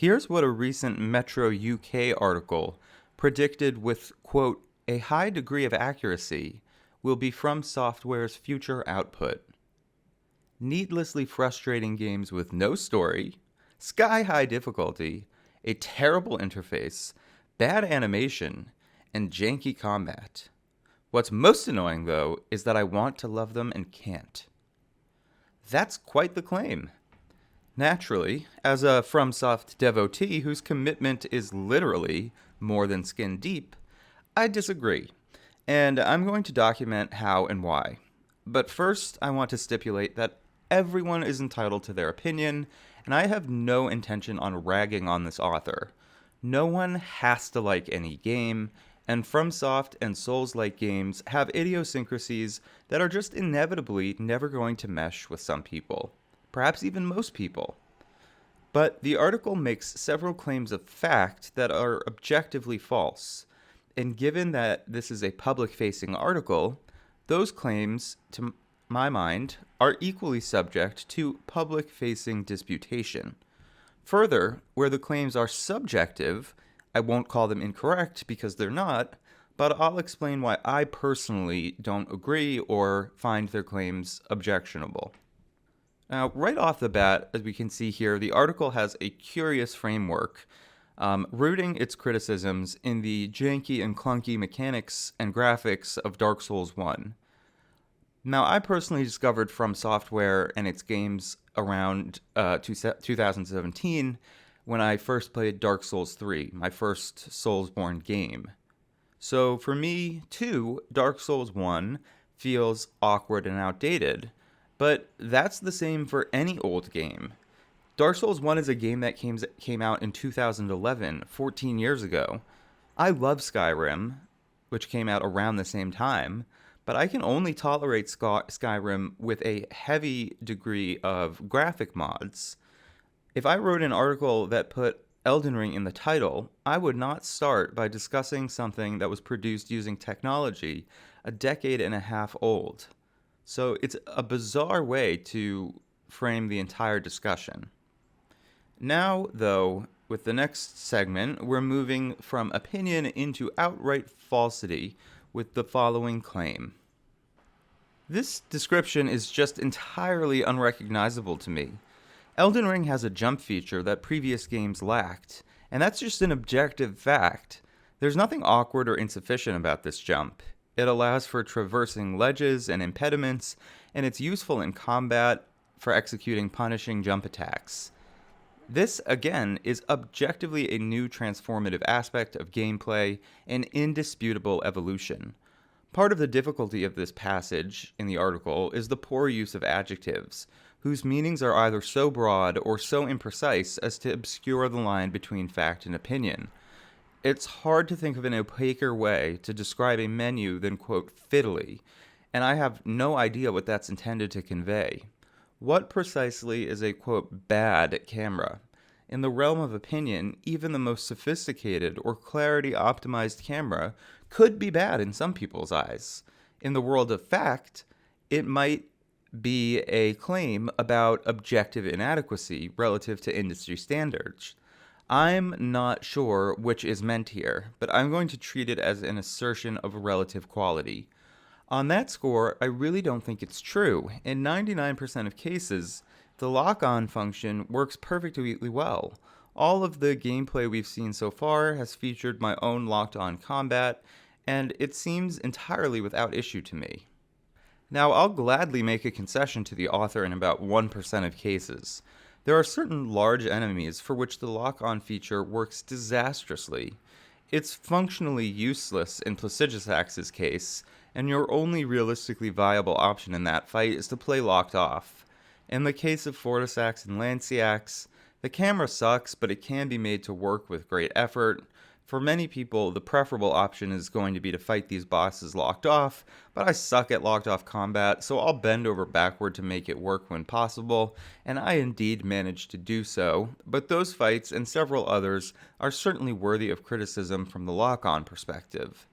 Here's what a recent Metro UK article predicted with, quote, a high degree of accuracy will be FromSoftware's future output. Needlessly frustrating games with no story, sky-high difficulty, a terrible interface, bad animation, and janky combat. What's most annoying, though, is that I want to love them and can't. That's quite the claim. Naturally, as a FromSoft devotee whose commitment is literally more than skin deep, I disagree, and I'm going to document how and why. But first, I want to stipulate that everyone is entitled to their opinion, and I have no intention on ragging on this author. No one has to like any game, and FromSoft and Souls-like games have idiosyncrasies that are just inevitably never going to mesh with some people, perhaps even most people. But the article makes several claims of fact that are objectively false, and given that this is a public-facing article, those claims, to my mind, are equally subject to public-facing disputation. Further, where the claims are subjective, I won't call them incorrect because they're not, but I'll explain why I personally don't agree or find their claims objectionable. Now, right off the bat, as we can see here, the article has a curious framework, rooting its criticisms in the janky and clunky mechanics and graphics of Dark Souls 1. Now, I personally discovered FromSoftware and its games around 2017 when I first played Dark Souls 3, my first Soulsborne game. So for me, too, Dark Souls 1 feels awkward and outdated, but that's the same for any old game. Dark Souls 1 is a game that came out in 2011, 14 years ago. I love Skyrim, which came out around the same time, but I can only tolerate Skyrim with a heavy degree of graphic mods. If I wrote an article that put Elden Ring in the title, I would not start by discussing something that was produced using technology a decade and a half old. So it's a bizarre way to frame the entire discussion. Now, though, with the next segment, we're moving from opinion into outright falsity with the following claim. This description is just entirely unrecognizable to me. Elden Ring has a jump feature that previous games lacked, and that's just an objective fact. There's nothing awkward or insufficient about this jump. It allows for traversing ledges and impediments, and it's useful in combat for executing punishing jump attacks. This, again, is objectively a new transformative aspect of gameplay and indisputable evolution. Part of the difficulty of this passage in the article is the poor use of adjectives, whose meanings are either so broad or so imprecise as to obscure the line between fact and opinion. It's hard to think of an opaquer way to describe a menu than, quote, fiddly, and I have no idea what that's intended to convey. What precisely is a, quote, bad camera? In the realm of opinion, even the most sophisticated or clarity-optimized camera could be bad in some people's eyes. In the world of fact, it might be a claim about objective inadequacy relative to industry standards. I'm not sure which is meant here, but I'm going to treat it as an assertion of relative quality. On that score, I really don't think it's true. In 99% of cases, the lock-on function works perfectly well. All of the gameplay we've seen so far has featured my own locked-on combat, and it seems entirely without issue to me. Now, I'll gladly make a concession to the author in about 1% of cases. There are certain large enemies for which the lock-on feature works disastrously. It's functionally useless in Placidusax's case, and your only realistically viable option in that fight is to play locked off. In the case of Fortisax and Lanciax, the camera sucks, but it can be made to work with great effort. For many people, the preferable option is going to be to fight these bosses locked off, but I suck at locked off combat, so I'll bend over backward to make it work when possible, and I indeed managed to do so, but those fights and several others are certainly worthy of criticism from the lock-on perspective.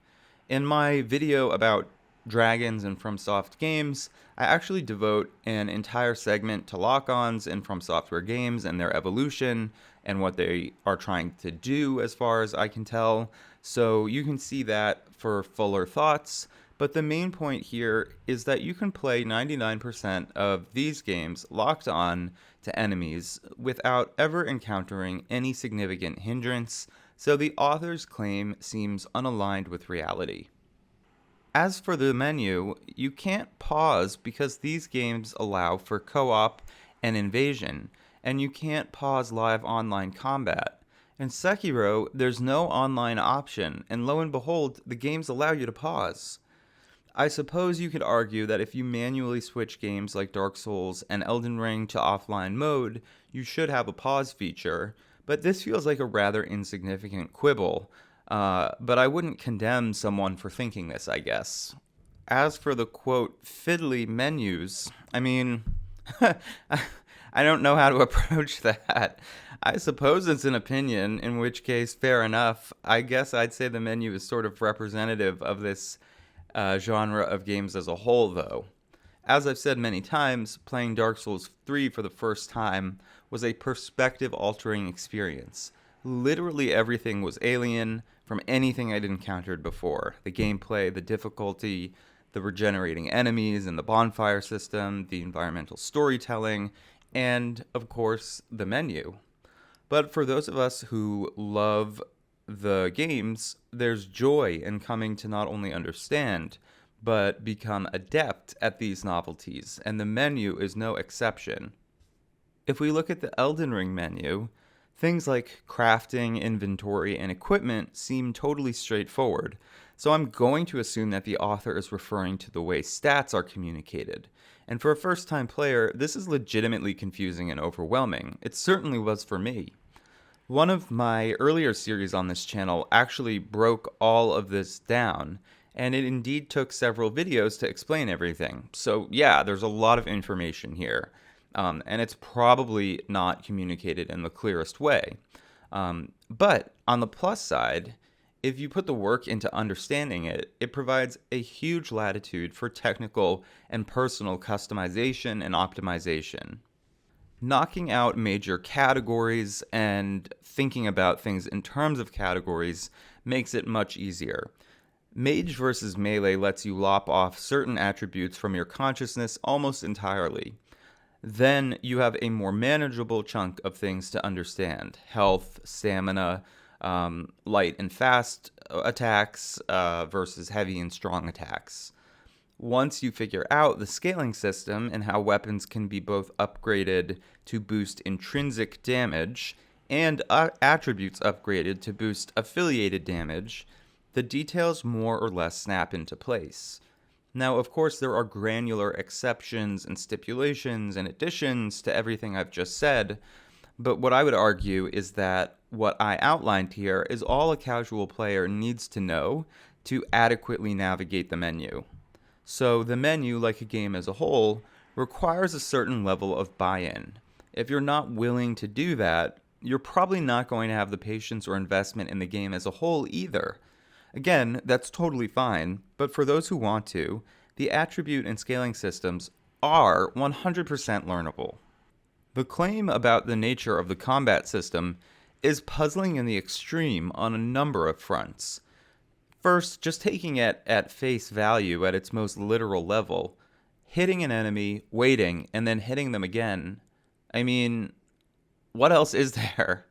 In my video about dragons in FromSoft games, I actually devote an entire segment to lock-ons in FromSoftware games and their evolution and what they are trying to do as far as I can tell. So you can see that for fuller thoughts. But the main point here is that you can play 99% of these games locked on to enemies without ever encountering any significant hindrance, so the author's claim seems unaligned with reality. As for the menu, you can't pause because these games allow for co-op and invasion, and you can't pause live online combat. In Sekiro, there's no online option, and lo and behold, the games allow you to pause. I suppose you could argue that if you manually switch games like Dark Souls and Elden Ring to offline mode, you should have a pause feature, but this feels like a rather insignificant quibble. But I wouldn't condemn someone for thinking this, I guess. As for the quote, fiddly menus, I mean, I don't know how to approach that. I suppose it's an opinion, in which case, fair enough. I guess I'd say the menu is sort of representative of this genre of games as a whole, though. As I've said many times, playing Dark Souls 3 for the first time was a perspective-altering experience. Literally everything was alien from anything I'd encountered before. The gameplay, the difficulty, the regenerating enemies and the bonfire system, the environmental storytelling, and, of course, the menu. But for those of us who love the games, there's joy in coming to not only understand, but become adept at these novelties, and the menu is no exception. If we look at the Elden Ring menu, things like crafting, inventory, and equipment seem totally straightforward, so I'm going to assume that the author is referring to the way stats are communicated. And for a first-time player, this is legitimately confusing and overwhelming. It certainly was for me. One of my earlier series on this channel actually broke all of this down, and it indeed took several videos to explain everything. So yeah, there's a lot of information here, and it's probably not communicated in the clearest way. But on the plus side, if you put the work into understanding it, it provides a huge latitude for technical and personal customization and optimization. Knocking out major categories and thinking about things in terms of categories makes it much easier. Mage versus melee lets you lop off certain attributes from your consciousness almost entirely. Then you have a more manageable chunk of things to understand: health, stamina, light and fast attacks versus heavy and strong attacks. Once you figure out the scaling system and how weapons can be both upgraded to boost intrinsic damage and attributes upgraded to boost affiliated damage, the details more or less snap into place. Now, of course, there are granular exceptions and stipulations and additions to everything I've just said, but what I would argue is that what I outlined here is all a casual player needs to know to adequately navigate the menu. So the menu, like a game as a whole, requires a certain level of buy-in. If you're not willing to do that, you're probably not going to have the patience or investment in the game as a whole either. Again, that's totally fine, but for those who want to, the attribute and scaling systems are 100% learnable. The claim about the nature of the combat system is puzzling in the extreme on a number of fronts. First, just taking it at face value at its most literal level, hitting an enemy, waiting, and then hitting them again. I mean, what else is there?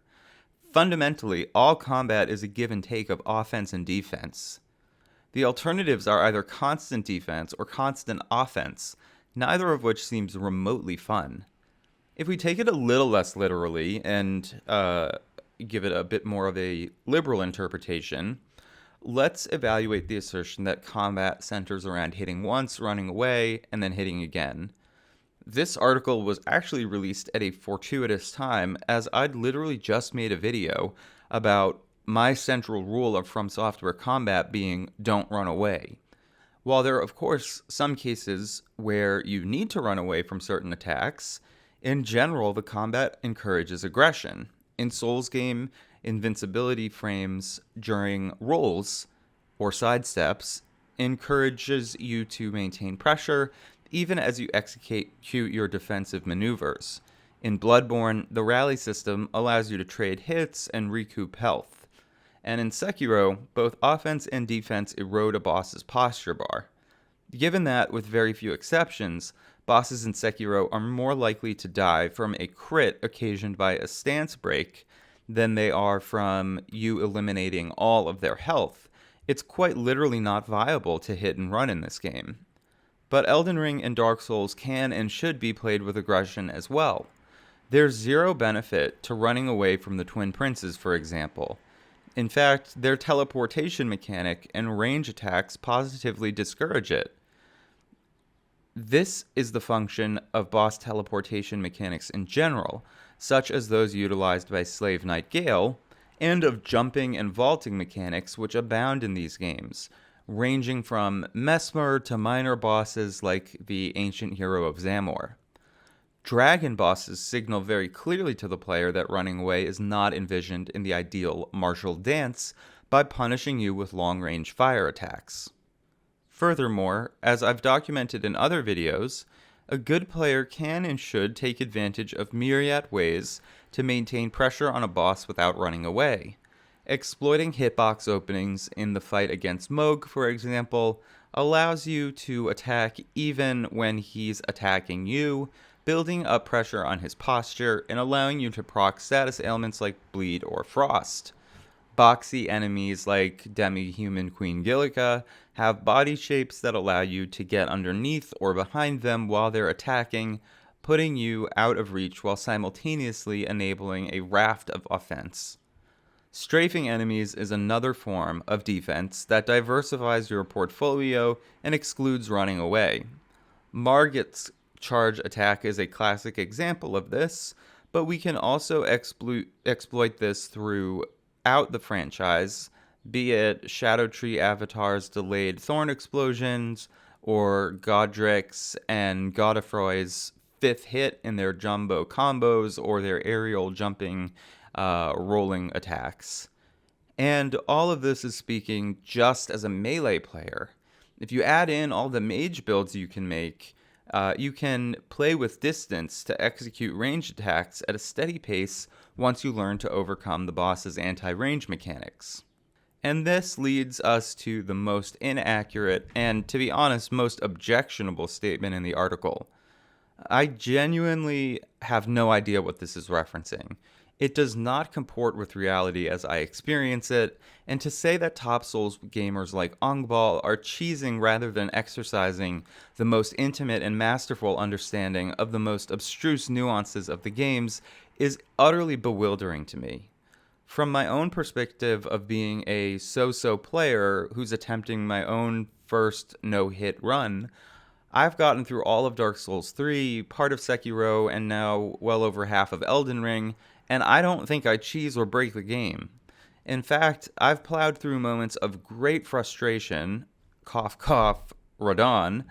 Fundamentally, all combat is a give and take of offense and defense. The alternatives are either constant defense or constant offense, neither of which seems remotely fun. If we take it a little less literally and give it a bit more of a liberal interpretation, let's evaluate the assertion that combat centers around hitting once, running away, and then hitting again. This article was actually released at a fortuitous time, as I'd literally just made a video about my central rule of FromSoftware combat being don't run away. While there are, of course, some cases where you need to run away from certain attacks, in general, the combat encourages aggression. In Souls game, invincibility frames during rolls or sidesteps encourages you to maintain pressure even as you execute your defensive maneuvers. In Bloodborne, the rally system allows you to trade hits and recoup health. And in Sekiro, both offense and defense erode a boss's posture bar. Given that, with very few exceptions, bosses in Sekiro are more likely to die from a crit occasioned by a stance break than they are from you eliminating all of their health, it's quite literally not viable to hit and run in this game. But Elden Ring and Dark Souls can and should be played with aggression as well. There's zero benefit to running away from the Twin Princes, for example. In fact, their teleportation mechanic and range attacks positively discourage it. This is the function of boss teleportation mechanics in general, such as those utilized by Slave Knight Gale, and of jumping and vaulting mechanics which abound in these games, ranging from Messmer to minor bosses like the ancient hero of Zamor. Dragon bosses signal very clearly to the player that running away is not envisioned in the ideal martial dance by punishing you with long-range fire attacks. Furthermore, as I've documented in other videos, a good player can and should take advantage of myriad ways to maintain pressure on a boss without running away. Exploiting hitbox openings in the fight against Mohg, for example, allows you to attack even when he's attacking you, building up pressure on his posture and allowing you to proc status ailments like Bleed or Frost. Boxy enemies like Demi-Human Queen Gillica have body shapes that allow you to get underneath or behind them while they're attacking, putting you out of reach while simultaneously enabling a raft of offense. Strafing enemies is another form of defense that diversifies your portfolio and excludes running away. Margit's charge attack is a classic example of this, but we can also exploit this throughout the franchise, be it Shadow Tree Avatar's delayed Thorn Explosions, or Godrick's and Godefroy's fifth hit in their jumbo combos, or their aerial jumping rolling attacks. And all of this is speaking just as a melee player. If you add in all the mage builds you can make, you can play with distance to execute range attacks at a steady pace once you learn to overcome the boss's anti-range mechanics. And this leads us to the most inaccurate and, to be honest, most objectionable statement in the article. I genuinely have no idea what this is referencing. It does not comport with reality as I experience it, and to say that top Souls gamers like Ongbal are cheesing rather than exercising the most intimate and masterful understanding of the most abstruse nuances of the games is utterly bewildering to me. From my own perspective of being a so-so player who's attempting my own first no-hit run, I've gotten through all of Dark Souls 3, part of Sekiro, and now well over half of Elden Ring, and I don't think I cheese or break the game. In fact, I've plowed through moments of great frustration, cough cough, Radon,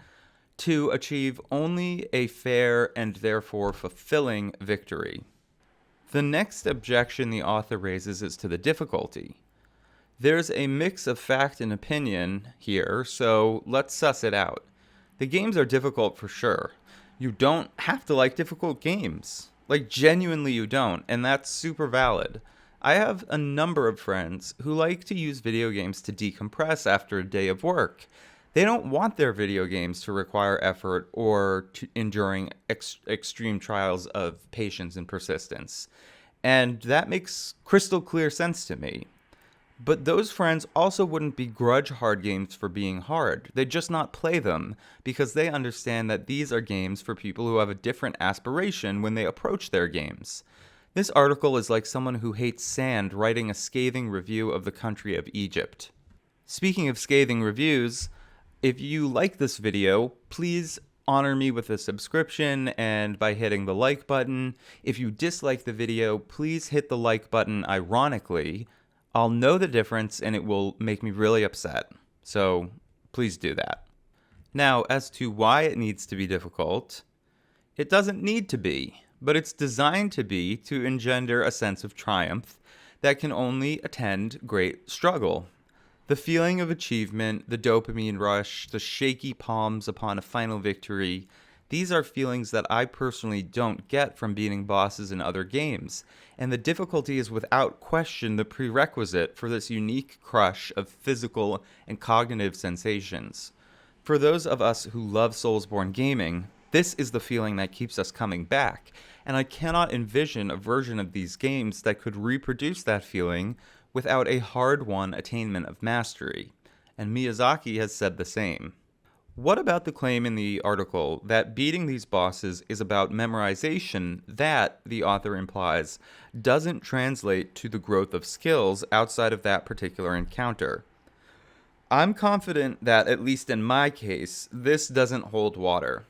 to achieve only a fair and therefore fulfilling victory. The next objection the author raises is to the difficulty. There's a mix of fact and opinion here, so let's suss it out. The games are difficult for sure. You don't have to like difficult games. Like, genuinely you don't, and that's super valid. I have a number of friends who like to use video games to decompress after a day of work. They don't want their video games to require effort or to enduring extreme trials of patience and persistence. And that makes crystal clear sense to me. But those friends also wouldn't begrudge hard games for being hard. They'd just not play them because they understand that these are games for people who have a different aspiration when they approach their games. This article is like someone who hates sand writing a scathing review of the country of Egypt. Speaking of scathing reviews, if you like this video, please honor me with a subscription and by hitting the like button. If you dislike the video, please hit the like button ironically. I'll know the difference and it will make me really upset. So please do that. Now, as to why it needs to be difficult, it doesn't need to be, but it's designed to be to engender a sense of triumph that can only attend great struggle. The feeling of achievement, the dopamine rush, the shaky palms upon a final victory, these are feelings that I personally don't get from beating bosses in other games, and the difficulty is without question the prerequisite for this unique crush of physical and cognitive sensations. For those of us who love Soulsborne gaming, this is the feeling that keeps us coming back, and I cannot envision a version of these games that could reproduce that feeling without a hard-won attainment of mastery, and Miyazaki has said the same. What about the claim in the article that beating these bosses is about memorization that, the author implies, doesn't translate to the growth of skills outside of that particular encounter? I'm confident that, at least in my case, this doesn't hold water.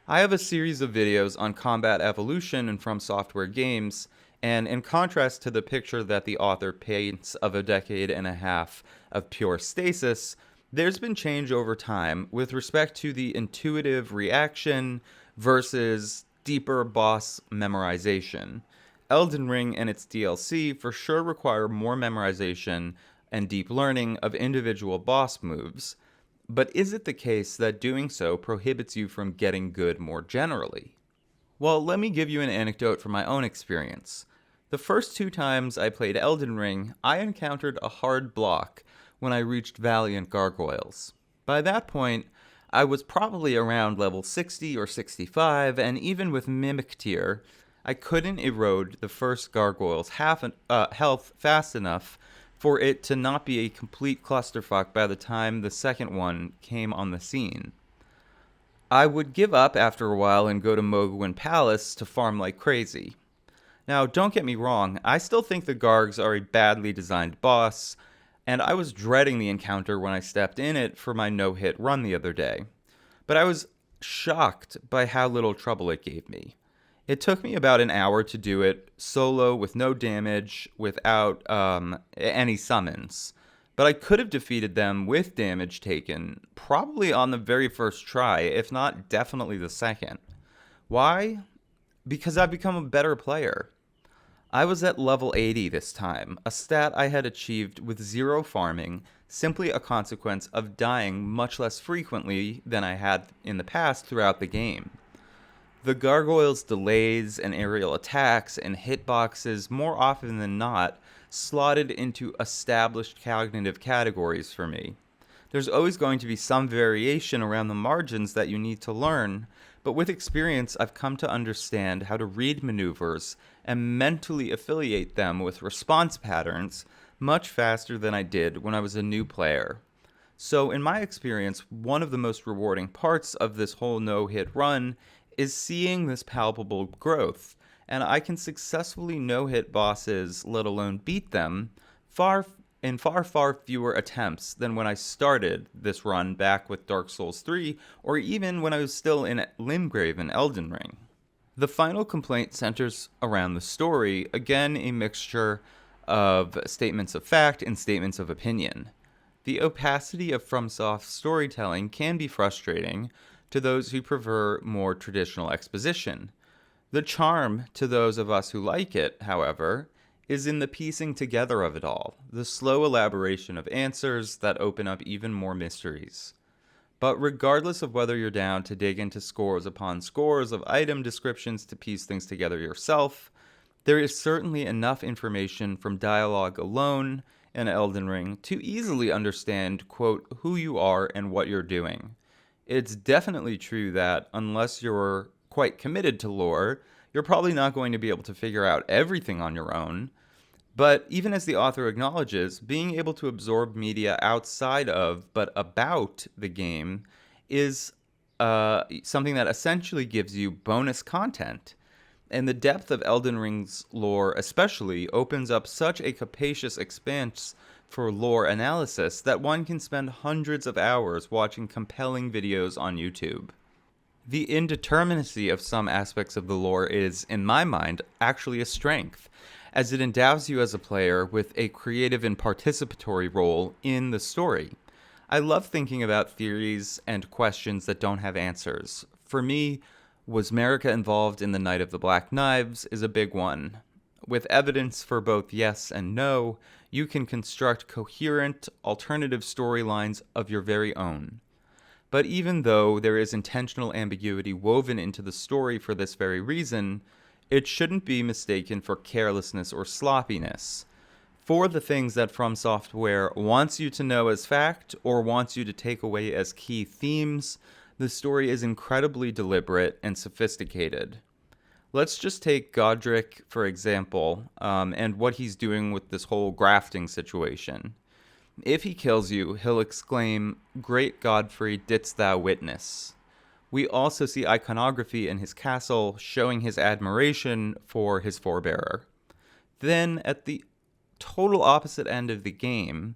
I have a series of videos on combat evolution in FromSoftware games, and in contrast to the picture that the author paints of a decade and a half of pure stasis, there's been change over time with respect to the intuitive reaction versus deeper boss memorization. Elden Ring and its DLC for sure require more memorization and deep learning of individual boss moves, but is it the case that doing so prohibits you from getting good more generally? Well, let me give you an anecdote from my own experience. The first 2 times I played Elden Ring, I encountered a hard block when I reached Valiant Gargoyles. By that point, I was probably around level 60 or 65, and even with Mimic Tier, I couldn't erode the first Gargoyle's health fast enough for it to not be a complete clusterfuck by the time the second one came on the scene. I would give up after a while and go to Mogwin Palace to farm like crazy. Now, don't get me wrong, I still think the Gargs are a badly designed boss, and I was dreading the encounter when I stepped in it for my no-hit run the other day. But I was shocked by how little trouble it gave me. It took me about an hour to do it, solo with no damage, without any summons. But I could have defeated them with damage taken, probably on the very first try, if not definitely the second. Why? Because I've become a better player. I was at level 80 this time, a stat I had achieved with 0 farming, simply a consequence of dying much less frequently than I had in the past throughout the game. The Gargoyles' delays and aerial attacks and hitboxes more often than not slotted into established cognitive categories for me. There's always going to be some variation around the margins that you need to learn, but with experience I've come to understand how to read maneuvers and mentally affiliate them with response patterns much faster than I did when I was a new player. So in my experience, one of the most rewarding parts of this whole no-hit run is seeing this palpable growth, and I can successfully no-hit bosses, let alone beat them, far fewer attempts than when I started this run back with Dark Souls 3, or even when I was still in Limgrave in Elden Ring. The final complaint centers around the story, again a mixture of statements of fact and statements of opinion. The opacity of FromSoft storytelling can be frustrating to those who prefer more traditional exposition. The charm to those of us who like it, however, is in the piecing together of it all, the slow elaboration of answers that open up even more mysteries. But regardless of whether you're down to dig into scores upon scores of item descriptions to piece things together yourself, there is certainly enough information from dialogue alone in Elden Ring to easily understand, quote, who you are and what you're doing. It's definitely true that unless you're quite committed to lore, you're probably not going to be able to figure out everything on your own. But even as the author acknowledges, being able to absorb media outside of, but about the game is something that essentially gives you bonus content. And the depth of Elden Ring's lore especially opens up such a capacious expanse for lore analysis that one can spend hundreds of hours watching compelling videos on YouTube. The indeterminacy of some aspects of the lore is, in my mind, actually a strength, as it endows you as a player with a creative and participatory role in the story. I love thinking about theories and questions that don't have answers. For me, was Marika involved in the Night of the Black Knives is a big one. With evidence for both yes and no, you can construct coherent, alternative storylines of your very own. But even though there is intentional ambiguity woven into the story for this very reason, it shouldn't be mistaken for carelessness or sloppiness. For the things that FromSoftware wants you to know as fact or wants you to take away as key themes, the story is incredibly deliberate and sophisticated. Let's just take Godric, for example, and what he's doing with this whole grafting situation. If he kills you, he'll exclaim, "Great Godfrey, didst thou witness?" We also see iconography in his castle showing his admiration for his forebearer. Then, at the total opposite end of the game,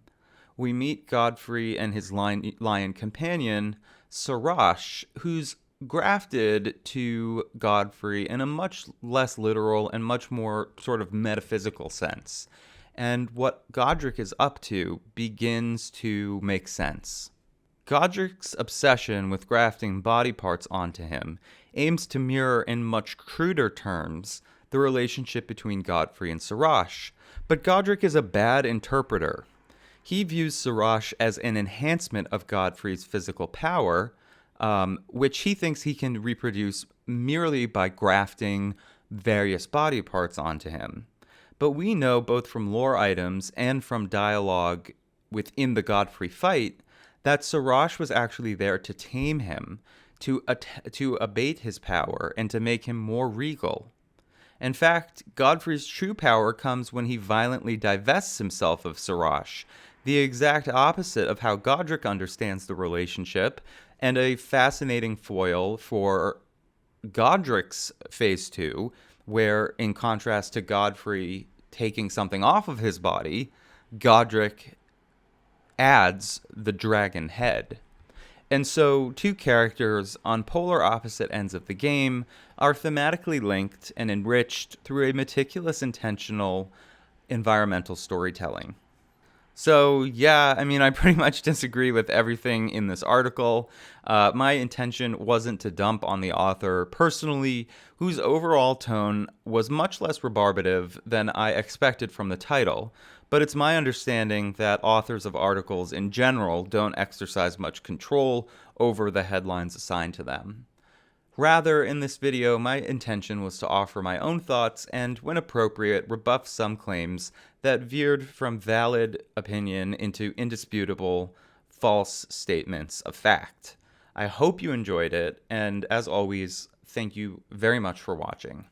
we meet Godfrey and his lion companion, Sarash, who's grafted to Godfrey in a much less literal and much more sort of metaphysical sense. And what Godric is up to begins to make sense. Godric's obsession with grafting body parts onto him aims to mirror in much cruder terms the relationship between Godfrey and Sarash, but Godric is a bad interpreter. He views Sarash as an enhancement of Godfrey's physical power, which he thinks he can reproduce merely by grafting various body parts onto him. But we know both from lore items and from dialogue within the Godfrey fight that Sarash was actually there to tame him, to abate his power, and to make him more regal. In fact, Godfrey's true power comes when he violently divests himself of Sarash, the exact opposite of how Godric understands the relationship, and a fascinating foil for Godric's Phase 2, where, in contrast to Godfrey taking something off of his body, Godric adds the dragon head. And so, two characters on polar opposite ends of the game are thematically linked and enriched through a meticulous, intentional, environmental storytelling. So, yeah, I mean, I pretty much disagree with everything in this article. My intention wasn't to dump on the author personally, whose overall tone was much less rebarbative than I expected from the title. But it's my understanding that authors of articles in general don't exercise much control over the headlines assigned to them. Rather, in this video, my intention was to offer my own thoughts and, when appropriate, rebuff some claims that veered from valid opinion into indisputable, false statements of fact. I hope you enjoyed it, and as always, thank you very much for watching.